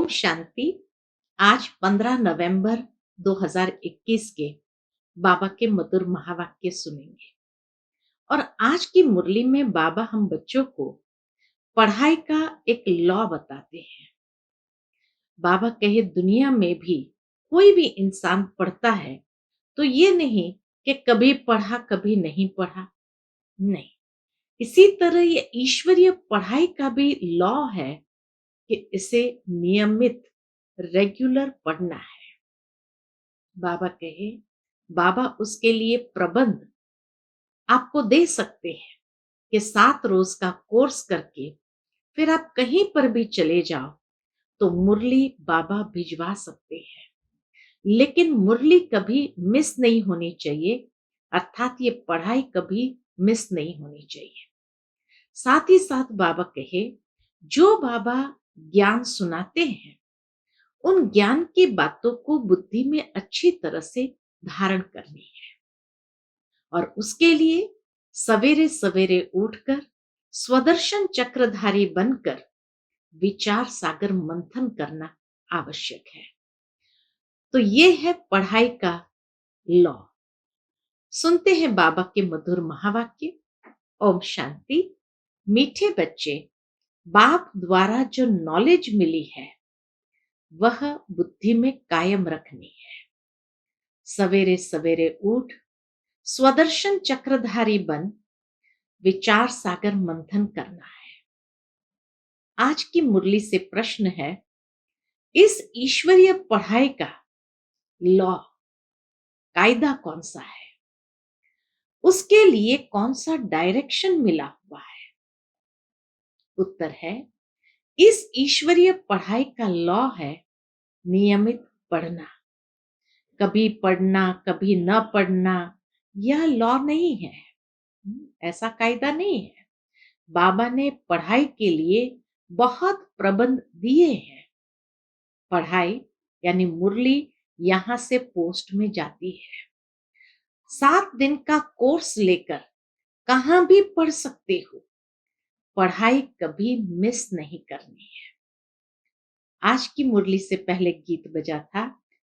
ओम शांति। आज 15 नवंबर 2021 के बाबा के मधुर महावाक्य सुनेंगे। और आज की मुरली में बाबा हम बच्चों को पढ़ाई का एक लॉ बताते हैं। बाबा कहे दुनिया में भी कोई भी इंसान पढ़ता है तो ये नहीं कि कभी पढ़ा कभी नहीं पढ़ा, नहीं। इसी तरह ये ईश्वरीय पढ़ाई का भी लॉ है कि इसे नियमित रेगुलर पढ़ना है। बाबा कहे बाबा उसके लिए प्रबंध आपको दे सकते हैं कि 7 रोज का कोर्स करके फिर आप कहीं पर भी चले जाओ तो मुरली बाबा भिजवा सकते हैं। लेकिन मुरली कभी मिस नहीं होनी चाहिए, अर्थात ये पढ़ाई कभी मिस नहीं होनी चाहिए। साथ ही साथ बाबा कहे जो बाबा ज्ञान सुनाते हैं उन ज्ञान की बातों को बुद्धि में अच्छी तरह से धारण करनी है। और उसके लिए सवेरे सवेरे उठकर स्वदर्शन चक्रधारी बनकर विचार सागर मंथन करना आवश्यक है। तो ये है पढ़ाई का लॉ। सुनते हैं बाबा के मधुर महावाक्य। ओम शांति। मीठे बच्चे, बाप द्वारा जो नॉलेज मिली है वह बुद्धि में कायम रखनी है। सवेरे सवेरे उठ स्वदर्शन चक्रधारी बन विचार सागर मंथन करना है। आज की मुरली से प्रश्न है, इस ईश्वरीय पढ़ाई का लॉ कायदा कौन सा है, उसके लिए कौन सा डायरेक्शन मिला हुआ है? उत्तर है, इस ईश्वरीय पढ़ाई का लॉ है नियमित पढ़ना। कभी पढ़ना कभी न पढ़ना यह लॉ नहीं है, ऐसा कायदा नहीं है। बाबा ने पढ़ाई के लिए बहुत प्रबंध दिए हैं। पढ़ाई यानी मुरली यहां से पोस्ट में जाती है। 7 दिन का कोर्स लेकर कहां भी पढ़ सकते हो। पढ़ाई कभी मिस नहीं करनी है। आज की मुरली से पहले गीत बजा था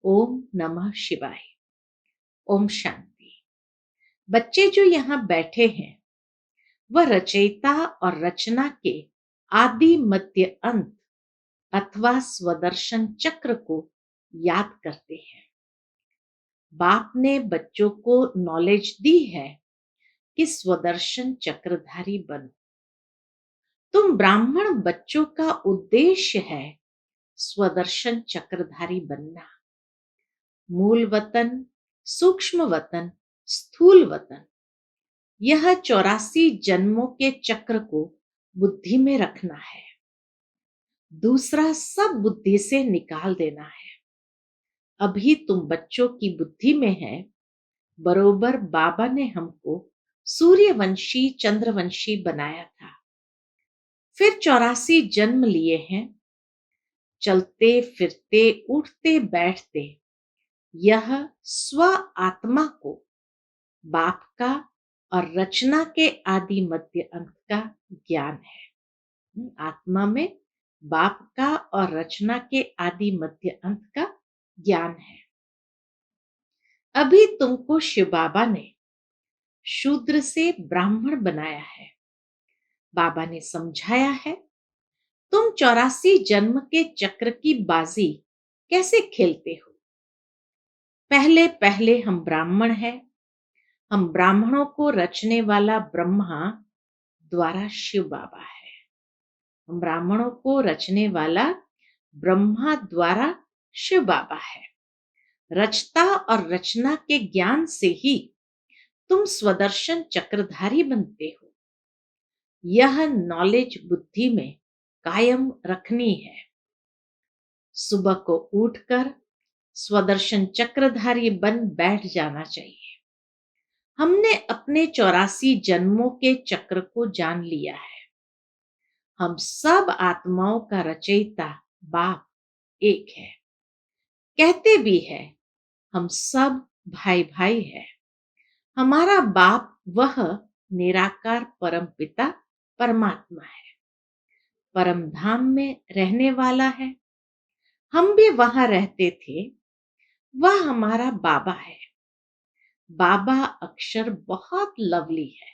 ओम नमः शिवाय। ओम शांति। बच्चे जो यहाँ बैठे हैं वह रचयिता और रचना के आदि मध्य अंत अथवा स्वदर्शन चक्र को याद करते हैं। बाप ने बच्चों को नॉलेज दी है कि स्वदर्शन चक्रधारी बनो। तुम ब्राह्मण बच्चों का उद्देश्य है स्वदर्शन चक्रधारी बनना। मूल वतन, सूक्ष्म वतन, स्थूल वतन, यह 84 जन्मों के चक्र को बुद्धि में रखना है। दूसरा सब बुद्धि से निकाल देना है। अभी तुम बच्चों की बुद्धि में है। बरोबर बाबा ने हमको सूर्यवंशी चंद्रवंशी बनाया था। फिर 84 जन्म लिए हैं। चलते फिरते उठते बैठते यह स्व आत्मा को बाप का और रचना के आदि मध्य अंत का ज्ञान है। आत्मा में बाप का और रचना के आदि मध्य अंत का ज्ञान है। अभी तुमको शिव बाबा ने शूद्र से ब्राह्मण बनाया है। बाबा ने समझाया है तुम 84 जन्म के चक्र की बाजी कैसे खेलते हो। पहले पहले हम ब्राह्मण हैं। हम ब्राह्मणों को रचने वाला ब्रह्मा द्वारा शिव बाबा है। हम ब्राह्मणों को रचने वाला ब्रह्मा द्वारा शिव बाबा है। रचता और रचना के ज्ञान से ही तुम स्वदर्शन चक्रधारी बनते हो। यह नॉलेज बुद्धि में कायम रखनी है। सुबह को उठकर स्वदर्शन चक्रधारी बन बैठ जाना चाहिए। हमने अपने 84 जन्मों के चक्र को जान लिया है। हम सब आत्माओं का रचयिता बाप एक है। कहते भी है हम सब भाई भाई है। हमारा बाप वह निराकार परम पिता परमात्मा है। परम धाम में रहने वाला है। हम भी वहां रहते थे। वह हमारा बाबा है। बाबा अक्षर बहुत लवली है।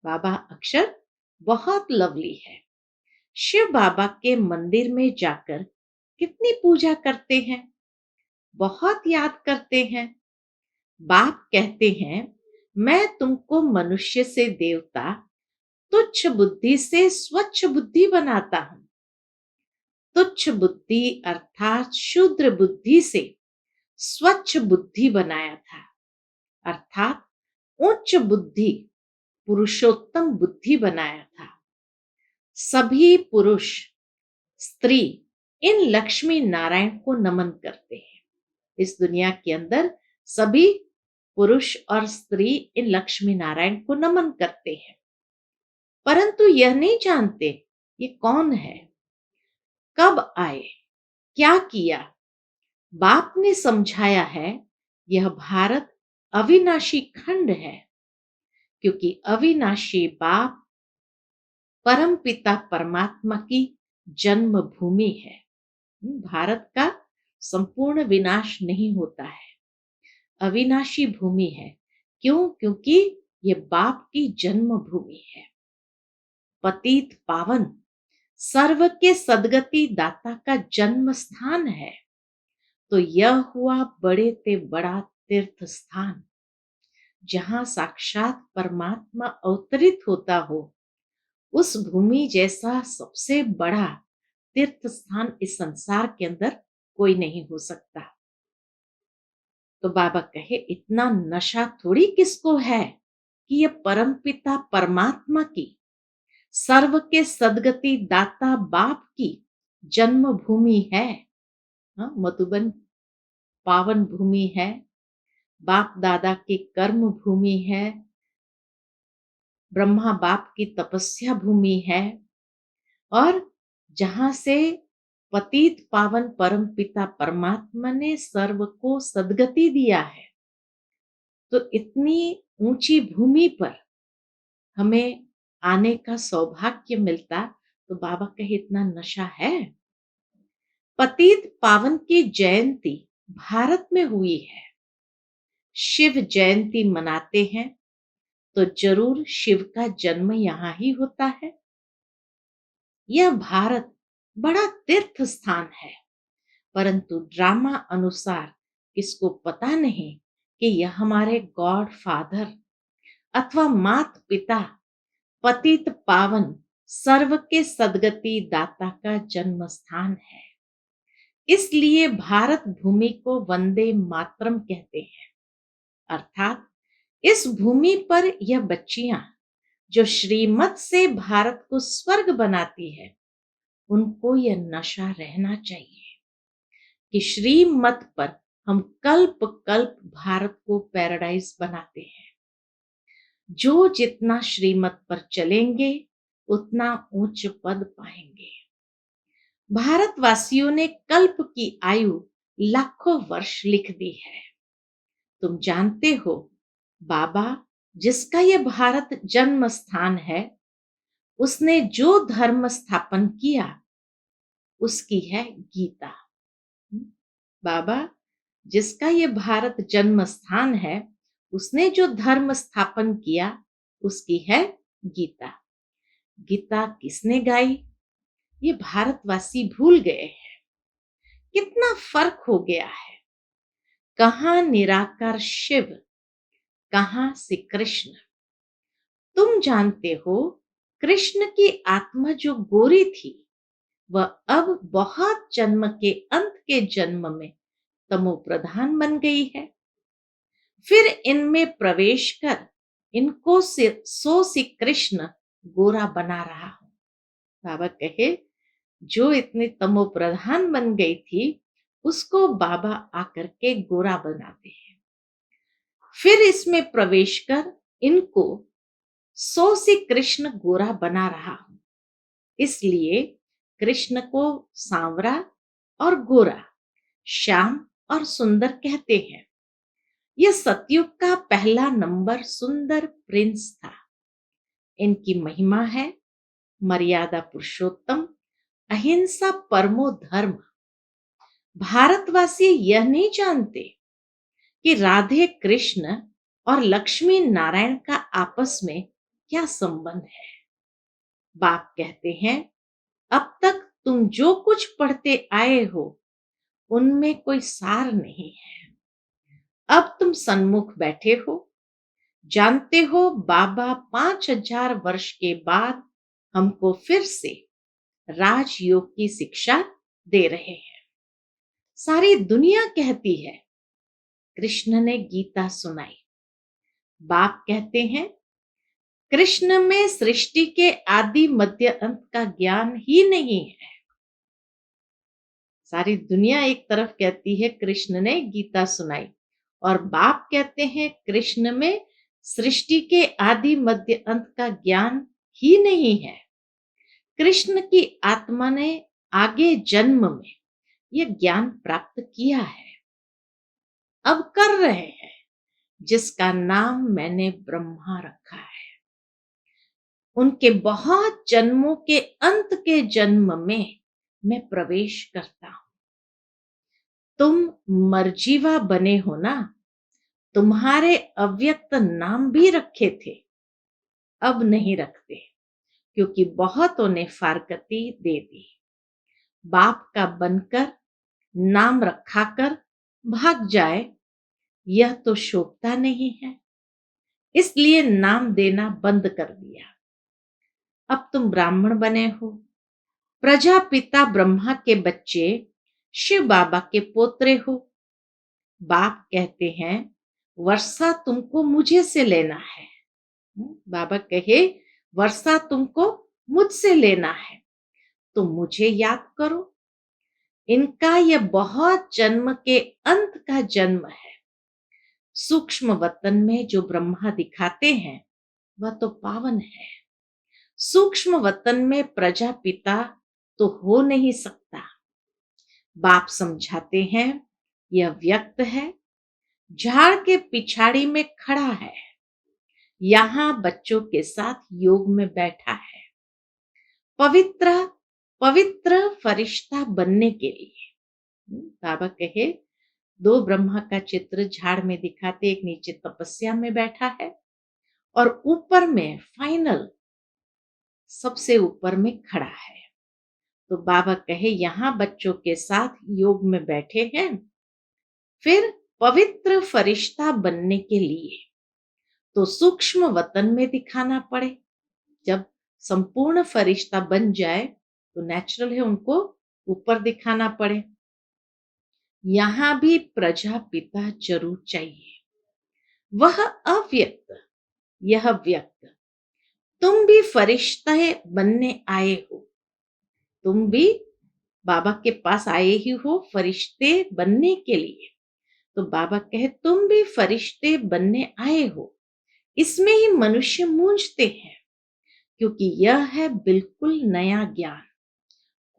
बाबा अक्षर बहुत लवली है। शिव बाबा के मंदिर में जाकर कितनी पूजा करते हैं, बहुत याद करते हैं। बाप कहते हैं, मैं तुमको मनुष्य से देवता, तुच्छ बुद्धि से स्वच्छ बुद्धि बनाता हूं। तुच्छ बुद्धि अर्थात शूद्र बुद्धि से स्वच्छ बुद्धि बनाया था, अर्थात उच्च बुद्धि पुरुषोत्तम बुद्धि बनाया था। सभी पुरुष स्त्री इन लक्ष्मी नारायण को नमन करते हैं। इस दुनिया के अंदर सभी पुरुष और स्त्री इन लक्ष्मी नारायण को नमन करते हैं, परंतु यह नहीं जानते ये कौन है, कब आए, क्या किया। बाप ने समझाया है, यह भारत अविनाशी खंड है, क्योंकि अविनाशी बाप परम पिता परमात्मा की जन्मभूमि है। भारत का संपूर्ण विनाश नहीं होता है, अविनाशी भूमि है। क्यों? क्योंकि ये बाप की जन्मभूमि है। पतित पावन सर्व के सदगति दाता का जन्म स्थान है, तो यह हुआ बड़े ते बड़ा तीर्थ स्थान। जहां साक्षात परमात्मा अवतरित होता हो, उस भूमि जैसा सबसे बड़ा तीर्थ स्थान इस संसार के अंदर कोई नहीं हो सकता। तो बाबा कहे, इतना नशा थोड़ी किसको है कि ये परमपिता परमात्मा की, सर्व के सदगति दाता बाप की जन्मभूमि है। हाँ, मधुबन पावन भूमि है, बाप दादा की कर्म भूमि है, ब्रह्मा बाप की तपस्या भूमि है, और जहां से पतित पावन परम पिता परमात्मा ने सर्व को सदगति दिया है। तो इतनी ऊंची भूमि पर हमें आने का सौभाग्य मिलता, तो बाबा कहे इतना नशा है। पतित पावन की जयंती भारत में हुई है। शिव जयंती मनाते हैं तो जरूर शिव का जन्म यहाँ ही होता है। यह भारत बड़ा तीर्थ स्थान है, परंतु ड्रामा अनुसार किसको पता नहीं कि यह हमारे गॉड फादर अथवा मात पिता पतित पावन सर्व के सदगति दाता का जन्म स्थान है। इसलिए भारत भूमि को वंदे मातरम कहते हैं, अर्थात इस भूमि पर यह बच्चियां जो श्रीमत से भारत को स्वर्ग बनाती है, उनको यह नशा रहना चाहिए कि श्रीमत पर हम कल्प कल्प भारत को पैराडाइज बनाते हैं। जो जितना श्रीमत पर चलेंगे उतना उच्च पद पाएंगे। भारतवासियों ने कल्प की आयु लाखों वर्ष लिख दी है। तुम जानते हो, बाबा जिसका यह भारत जन्म स्थान है, उसने जो धर्म स्थापन किया उसकी है गीता। बाबा जिसका ये भारत जन्म स्थान है, उसने जो धर्म स्थापन किया उसकी है गीता। गीता किसने गाई? ये भारतवासी भूल गए हैं। कितना फर्क हो गया है। कहां निराकार शिव, कहां श्री कृष्ण। तुम जानते हो, कृष्ण की आत्मा जो गोरी थी, वह अब बहुत जन्म के अंत के जन्म में तमो प्रधान बन गई है। फिर इनमें प्रवेश कर इनको सो श्री कृष्ण गोरा बना रहा हूं। बाबा कहे, जो इतनी तमो प्रधान बन गई थी, उसको बाबा आकर के गोरा बनाते हैं। फिर इसमें प्रवेश कर इनको सो श्री कृष्ण गोरा बना रहा हूं। इसलिए कृष्ण को सांवरा और गोरा, श्याम और सुंदर कहते हैं। यह सतयुग का पहला नंबर सुंदर प्रिंस था। इनकी महिमा है मर्यादा पुरुषोत्तम, अहिंसा परमो धर्म। भारतवासी यह नहीं जानते कि राधे कृष्ण और लक्ष्मी नारायण का आपस में क्या संबंध है। बाप कहते हैं, अब तक तुम जो कुछ पढ़ते आए हो उनमें कोई सार नहीं है। अब तुम सन्मुख बैठे हो, जानते हो बाबा 5000 वर्ष के बाद हमको फिर से राजयोग की शिक्षा दे रहे हैं। सारी दुनिया कहती है कृष्ण ने गीता सुनाई। बाप कहते हैं कृष्ण में सृष्टि के आदि मध्य अंत का ज्ञान ही नहीं है। सारी दुनिया एक तरफ कहती है कृष्ण ने गीता सुनाई, और बाप कहते हैं कृष्ण में सृष्टि के आदि मध्य अंत का ज्ञान ही नहीं है। कृष्ण की आत्मा ने आगे जन्म में यह ज्ञान प्राप्त किया है, अब कर रहे हैं, जिसका नाम मैंने ब्रह्मा रखा है। उनके बहुत जन्मों के अंत के जन्म में मैं प्रवेश करता हूं। तुम मरजीवा बने हो ना, तुम्हारे अव्यक्त नाम भी रखे थे, अब नहीं रखते, क्योंकि बहुतों ने फारकती दे दी। बाप का बनकर नाम रखाकर भाग जाए, यह तो शोभता नहीं है, इसलिए नाम देना बंद कर दिया। अब तुम ब्राह्मण बने हो, प्रजापिता ब्रह्मा के बच्चे, शिव बाबा के पोत्रे हो। बाप कहते हैं वर्षा तुमको मुझे से लेना है। बाबा कहे वर्षा तुमको मुझसे लेना है, तो मुझे याद करो। इनका यह बहुत जन्म के अंत का जन्म है। सूक्ष्म वतन में जो ब्रह्मा दिखाते हैं वह तो पावन है। सूक्ष्म वतन में प्रजापिता तो हो नहीं सकता। बाप समझाते हैं यह व्यक्त है, झाड़ के पिछाड़ी में खड़ा है, यहां बच्चों के साथ योग में बैठा है, पवित्र पवित्र फरिश्ता बनने के लिए। बाबा कहे दो ब्रह्मा का चित्र झाड़ में दिखाते, एक नीचे तपस्या में बैठा है और ऊपर में फाइनल सबसे ऊपर में खड़ा है। तो बाबा कहे यहां बच्चों के साथ योग में बैठे हैं, फिर पवित्र फरिश्ता बनने के लिए तो सूक्ष्म वतन में दिखाना पड़े। जब संपूर्ण फरिश्ता बन जाए तो नेचुरल है उनको ऊपर दिखाना पड़े। यहां भी प्रजापिता जरूर चाहिए, वह अव्यक्त, यह व्यक्त। तुम भी फरिश्ते बनने आए हो, तुम भी बाबा के पास आए ही हो फरिश्ते बनने के लिए। तो बाबा कहे तुम भी फरिश्ते बनने आए हो। इसमें ही मनुष्य मूंझते हैं, क्योंकि यह है बिल्कुल नया ज्ञान।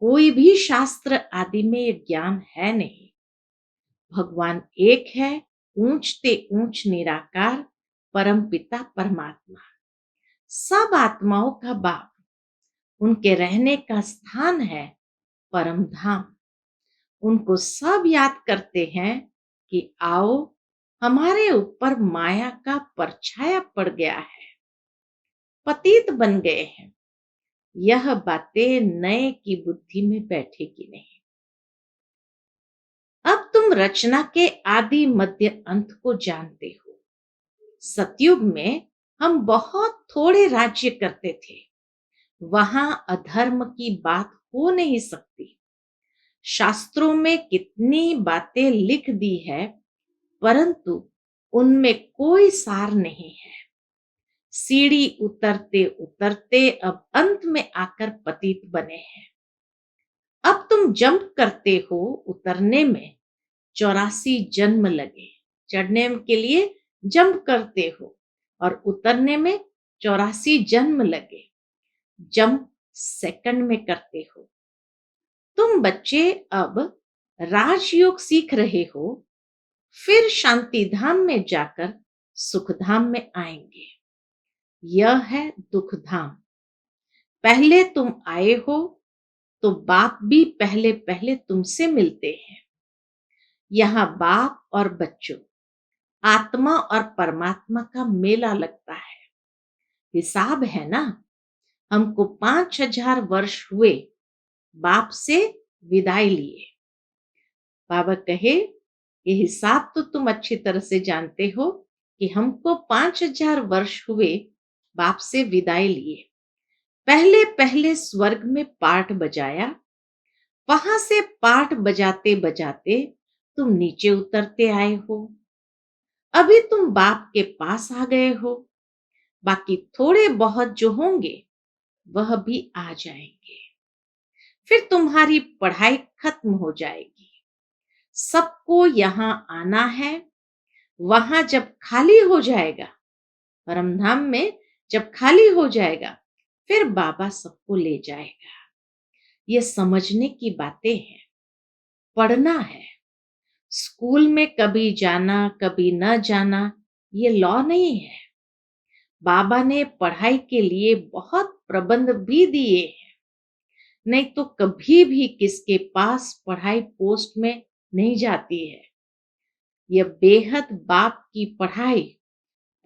कोई भी शास्त्र आदि में यह ज्ञान है नहीं। भगवान एक है, ऊंचते ऊंच निराकार परम पिता परमात्मा, सब आत्माओं का बाप। उनके रहने का स्थान है परम धाम। उनको सब याद करते हैं कि आओ, हमारे ऊपर माया का परछाया पड़ गया है, पतित बन गए हैं। यह बातें नए की बुद्धि में बैठेगी नहीं। अब तुम रचना के आदि मध्य अंत को जानते हो। सतयुग में हम बहुत थोड़े राज्य करते थे, वहां अधर्म की बात हो नहीं सकती। शास्त्रों में कितनी बातें लिख दी है, परंतु उनमें कोई सार नहीं है। सीढ़ी उतरते उतरते अब अंत में आकर पतित बने हैं। अब तुम जंप करते हो, उतरने में 84 जन्म लगे। चढ़ने के लिए जंप करते हो और उतरने में 84 जन्म लगे। जंप सेकंड में करते हो। तुम बच्चे अब राजयोग सीख रहे हो, फिर शांति धाम में जाकर सुख धाम में आएंगे। यह है दुख धाम। पहले तुम आए हो तो बाप भी पहले पहले तुमसे मिलते हैं। यहाँ बाप और बच्चों, आत्मा और परमात्मा का मेला लगता है। हिसाब है ना, हमको 5,000 वर्ष हुए बाप से विदाई लिए। बाबा कहे, ये हिसाब तो तुम अच्छी तरह से जानते हो कि हमको 5,000 वर्ष हुए बाप से विदाई लिए। पहले पहले स्वर्ग में पाठ बजाया, वहां से पाठ बजाते बजाते तुम नीचे उतरते आए हो। अभी तुम बाप के पास आ गए हो, बाकी थोड़े बहुत जो होंगे वह भी आ जाएंगे। फिर तुम्हारी पढ़ाई खत्म हो जाएगी। सबको यहाँ आना है। वहां जब खाली हो जाएगा, परमधाम में जब खाली हो जाएगा, फिर बाबा सबको ले जाएगा। ये समझने की बातें हैं, पढ़ना है। स्कूल में कभी जाना कभी न जाना ये लॉ नहीं है। बाबा ने पढ़ाई के लिए बहुत प्रबंध भी दिए हैं, नहीं तो कभी भी किसके पास पढ़ाई पोस्ट में नहीं जाती है। यह बेहद बाप की पढ़ाई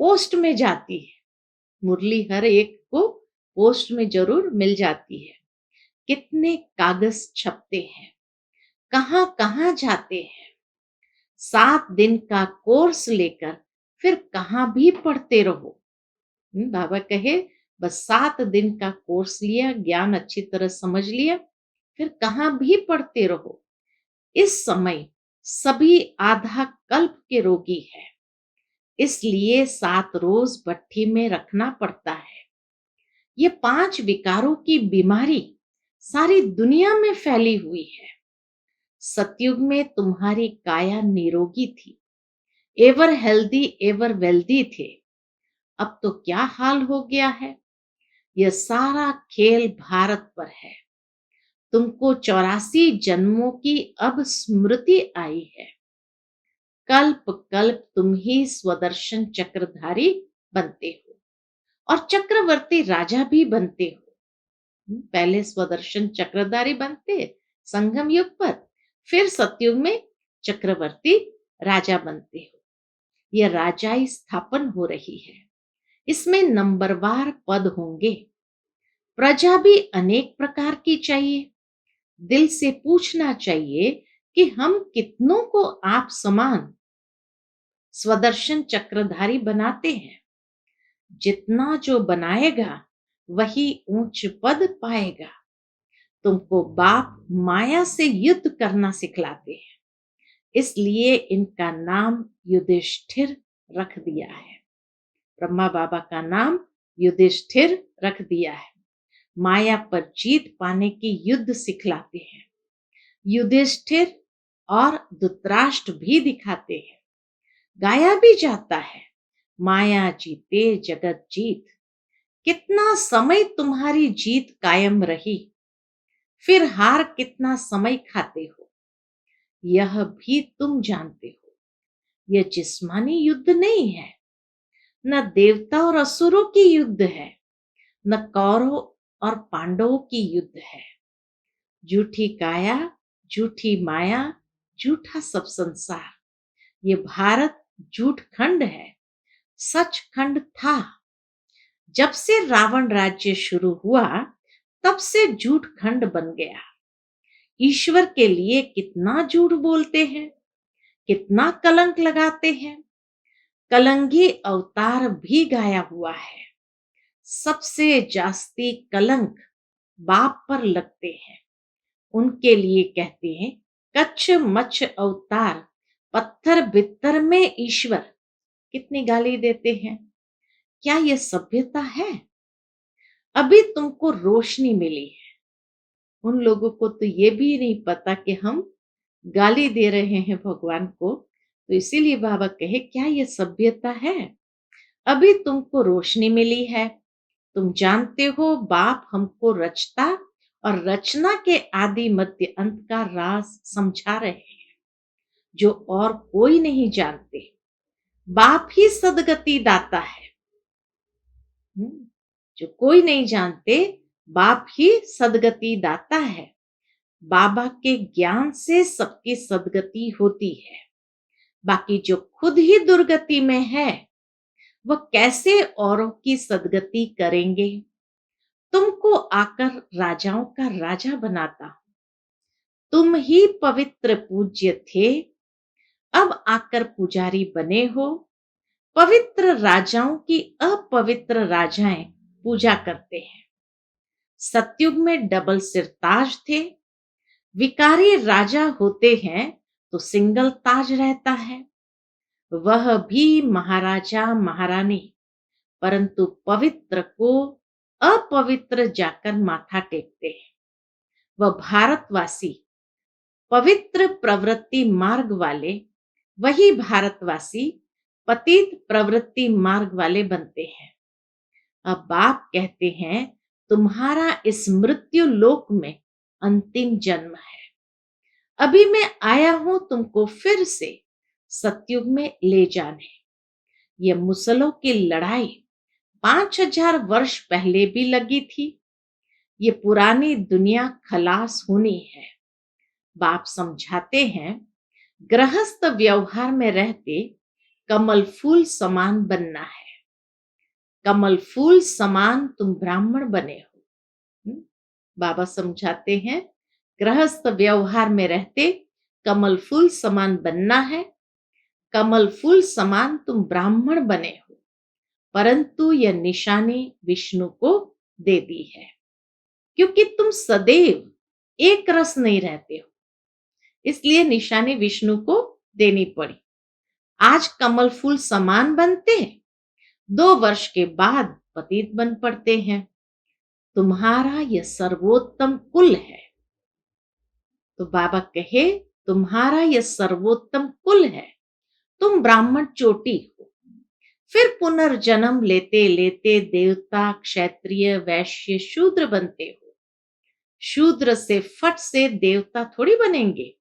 पोस्ट में जाती है। मुरली हर एक को पोस्ट में जरूर मिल जाती है। कितने कागज छपते हैं, कहां कहां जाते हैं। 7 दिन का कोर्स लेकर फिर कहां भी पढ़ते रहो। बाबा कहे, बस 7 दिन का कोर्स लिया, ज्ञान अच्छी तरह समझ लिया, फिर कहां भी पढ़ते रहो। इस समय सभी आधा कल्प के रोगी है, इसलिए 7 रोज भट्ठी में रखना पड़ता है। ये 5 विकारों की बीमारी सारी दुनिया में फैली हुई है। सतयुग में तुम्हारी काया निरोगी थी, एवर हेल्दी एवर वेल्दी थे। अब तो क्या हाल हो गया है। यह सारा खेल भारत पर है। तुमको 84 जन्मों की अब स्मृति आई है। कल्प कल्प तुम ही स्वदर्शन चक्रधारी बनते हो और चक्रवर्ती राजा भी बनते हो। पहले स्वदर्शन चक्रधारी बनते संगम युग पर, फिर सतयुग में चक्रवर्ती राजा बनते हो। यह राजाई स्थापन हो रही है। इसमें नंबरवार पद होंगे। प्रजा भी अनेक प्रकार की चाहिए। दिल से पूछना चाहिए कि हम कितनों को आप समान स्वदर्शन चक्रधारी बनाते हैं। जितना जो बनाएगा वही ऊंच पद पाएगा। तुमको बाप माया से युद्ध करना सिखलाते हैं, इसलिए इनका नाम युधिष्ठिर रख दिया है। ब्रह्मा बाबा का नाम युधिष्ठिर रख दिया है। माया पर जीत पाने की युद्ध सिखलाते हैं। युधिष्ठिर और धृतराष्ट्र भी दिखाते हैं। गाया भी जाता है, माया जीते जगत जीत। कितना समय तुम्हारी जीत कायम रही, फिर हार कितना समय खाते हो, यह भी तुम जानते हो। यह जिस्मानी युद्ध नहीं है, न देवता और असुरों की युद्ध है, न कौरवों और पांडवों की युद्ध है। झूठी काया, झूठी माया, झूठा सब संसार। ये भारत झूठ खंड है, सच खंड था। जब से रावण राज्य शुरू हुआ, तब से झूठ खंड बन गया। ईश्वर के लिए कितना झूठ बोलते हैं, कितना कलंक लगाते हैं। कलंगी अवतार भी गाया हुआ है। सबसे जास्ती कलंक बाप पर लगते हैं। उनके लिए कहते हैं, कच्छ मच्छ अवतार, पत्थर बित्तर में ईश्वर। कितनी गाली देते हैं। क्या यह सभ्यता है? अभी तुमको रोशनी मिली है। उन लोगों को तो ये भी नहीं पता कि हम गाली दे रहे हैं भगवान को। तो इसीलिए बाबा कहे, क्या यह सभ्यता है? अभी तुमको रोशनी मिली है। तुम जानते हो बाप हमको रचता और रचना के आदि मध्य अंत का राज समझा रहे हैं, जो और कोई नहीं जानते। बाप ही सदगति दाता है। जो कोई नहीं जानते, बाप ही सदगति दाता है। बाबा के ज्ञान से सबकी सद्गति होती है। बाकी जो खुद ही दुर्गति में है, वह कैसे औरों की सद्गति करेंगे? तुमको आकर राजाओं का राजा बनाता हूं। तुम ही पवित्र पूज्य थे, अब आकर पुजारी बने हो। पवित्र राजाओं की अपवित्र राजाएं पूजा करते हैं। सतयुग में डबल सिर ताज थे। विकारी राजा होते हैं तो सिंगल ताज रहता है। वह भी महाराजा महारानी, परंतु पवित्र को अपवित्र जाकर माथा टेकते हैं। वह भारतवासी पवित्र प्रवृत्ति मार्ग वाले, वही भारतवासी पतित प्रवृत्ति मार्ग वाले बनते हैं। अब बाप कहते हैं, तुम्हारा इस मृत्यु लोक में अंतिम जन्म है। अभी मैं आया हूं तुमको फिर से सतयुग में ले जाने। ये मुसलों की लड़ाई 5000 वर्ष पहले भी लगी थी। ये पुरानी दुनिया खलास होनी है। बाप समझाते हैं, गृहस्थ व्यवहार में रहते कमल फूल समान बनना है। कमल फूल समान तुम ब्राह्मण बने हो। बाबा समझाते हैं, गृहस्थ व्यवहार में रहते कमल फूल समान बनना है। कमल फूल समान तुम ब्राह्मण बने हो, परंतु यह निशानी विष्णु को दे दी है, क्योंकि तुम सदैव एक रस नहीं रहते हो, इसलिए निशानी विष्णु को देनी पड़ी। आज कमल फूल समान बनते, 2 वर्ष के बाद पतित बन पड़ते हैं। तुम्हारा यह सर्वोत्तम कुल है। तो बाबा कहे, तुम्हारा यह सर्वोत्तम कुल है। तुम ब्राह्मण चोटी हो, फिर पुनर्जन्म लेते लेते देवता, क्षत्रिय, वैश्य, शूद्र बनते हो। शूद्र से फट से देवता थोड़ी बनेंगे।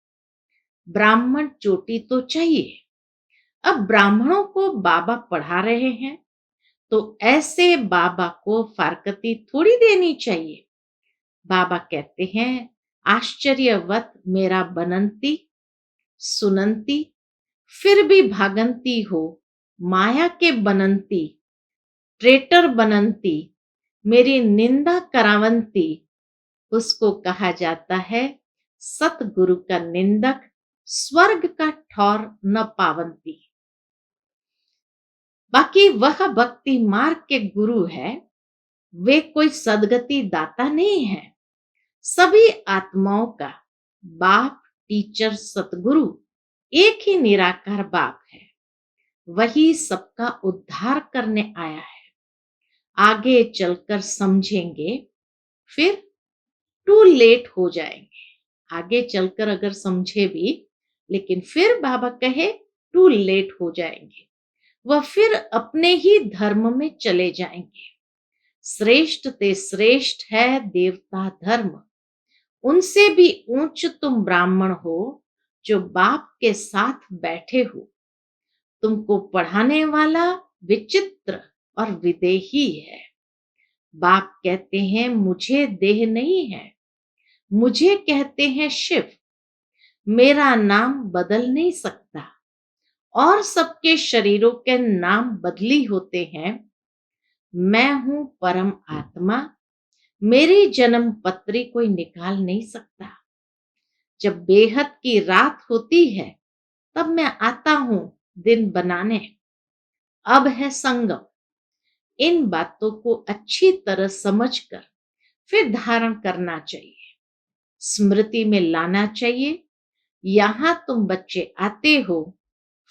ब्राह्मण चोटी तो चाहिए। अब ब्राह्मणों को बाबा पढ़ा रहे हैं, तो ऐसे बाबा को फारकती थोड़ी देनी चाहिए। बाबा कहते हैं, आश्चर्यवत मेरा बनंती सुनंती, फिर भी भागंती हो माया के बनंती। ट्रेटर बनंती, मेरी निंदा करावंती, उसको कहा जाता है सतगुरु का निंदक, स्वर्ग का ठौर न पावंती। बाकी वह भक्ति मार्ग के गुरु है, वे कोई सदगति दाता नहीं है। सभी आत्माओं का बाप, टीचर, सतगुरु एक ही निराकार बाप है। वही सबका उद्धार करने आया है। आगे चलकर समझेंगे, फिर टू लेट हो जाएंगे। आगे चलकर अगर समझे भी, लेकिन फिर बाबा कहे टू लेट हो जाएंगे। वह फिर अपने ही धर्म में चले जाएंगे। श्रेष्ठ ते श्रेष्ठ है देवता धर्म, उनसे भी ऊंच तुम ब्राह्मण हो, जो बाप के साथ बैठे हो। तुमको पढ़ाने वाला विचित्र और विदेही है। बाप कहते हैं, मुझे देह नहीं है, मुझे कहते हैं शिव। मेरा नाम बदल नहीं सकता, और सबके शरीरों के नाम बदली होते हैं। मैं हूं परम आत्मा, मेरी जन्म पत्री कोई निकाल नहीं सकता। जब बेहद की रात होती है, तब मैं आता हूं दिन बनाने। अब है संगम। इन बातों को अच्छी तरह समझकर फिर धारण करना चाहिए, स्मृति में लाना चाहिए। यहां तुम बच्चे आते हो,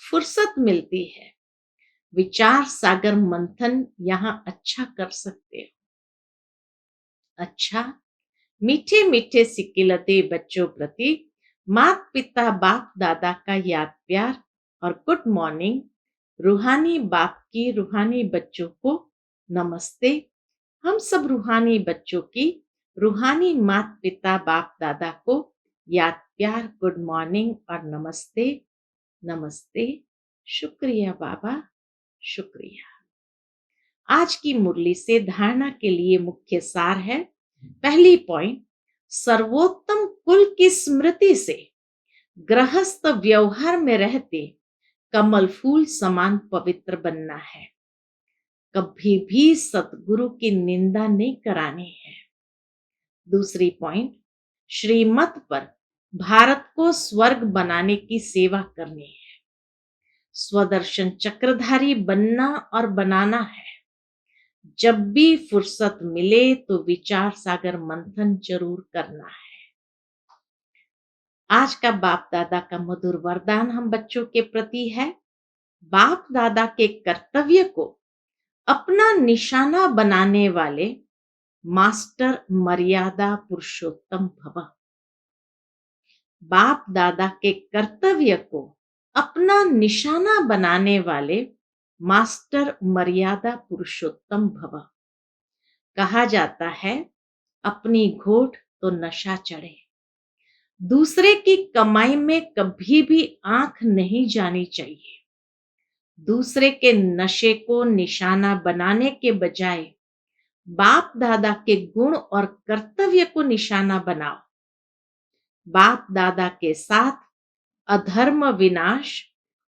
फुर्सत मिलती है, विचार सागर मंथन यहां अच्छा कर सकते हो। अच्छा, मीठे मीठे सिकिलते बच्चों प्रति माता पिता बाप दादा का याद प्यार और गुड मॉर्निंग। रूहानी बाप की रूहानी बच्चों को नमस्ते। हम सब रूहानी बच्चों की रूहानी माता पिता बाप दादा को याद प्यार, गुड मॉर्निंग और नमस्ते। नमस्ते। शुक्रिया बाबा, शुक्रिया। आज की मुरली से धारणा के लिए मुख्य सार है। पहली पॉइंट, सर्वोत्तम कुल की स्मृति से गृहस्थ व्यवहार में रहते कमल फूल समान पवित्र बनना है। कभी भी सतगुरु की निंदा नहीं करानी है। दूसरी पॉइंट, श्रीमत पर भारत को स्वर्ग बनाने की सेवा करनी है। स्वदर्शन चक्रधारी बनना और बनाना है। जब भी फुर्सत मिले तो विचार सागर मंथन जरूर करना है। आज का बाप दादा का मधुर वरदान हम बच्चों के प्रति है, बाप दादा के कर्तव्य को अपना निशाना बनाने वाले मास्टर मर्यादा पुरुषोत्तम भव। बाप दादा के कर्तव्य को अपना निशाना बनाने वाले मास्टर मर्यादा पुरुषोत्तम भव। कहा जाता है, अपनी घोट तो नशा चढ़े। दूसरे की कमाई में कभी भी आंख नहीं जानी चाहिए। दूसरे के नशे को निशाना बनाने के बजाय बाप दादा के गुण और कर्तव्य को निशाना बनाओ। बाप दादा के साथ अधर्म विनाश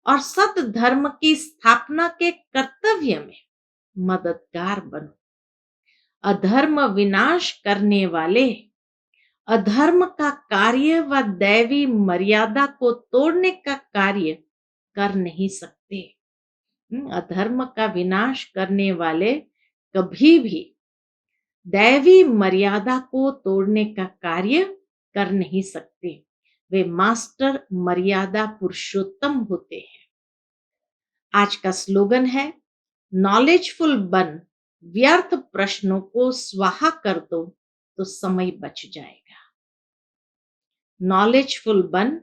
और सत धर्म की स्थापना के कर्तव्य में मददगार बनो। अधर्म विनाश करने वाले अधर्म का कार्य व दैवी मर्यादा को तोड़ने का कार्य कर नहीं सकते। अधर्म का विनाश करने वाले कभी भी दैवी मर्यादा को तोड़ने का कार्य कर नहीं सकते। वे मास्टर मर्यादा पुरुषोत्तम होते हैं। आज का स्लोगन है, नॉलेजफुल बन, व्यर्थ प्रश्नों को स्वाहा कर दो तो समय बच जाएगा। नॉलेजफुल बन,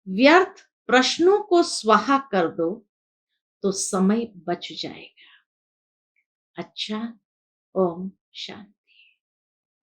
व्यर्थ प्रश्नों को स्वाहा कर दो तो समय बच जाएगा। अच्छा, ओम शांति।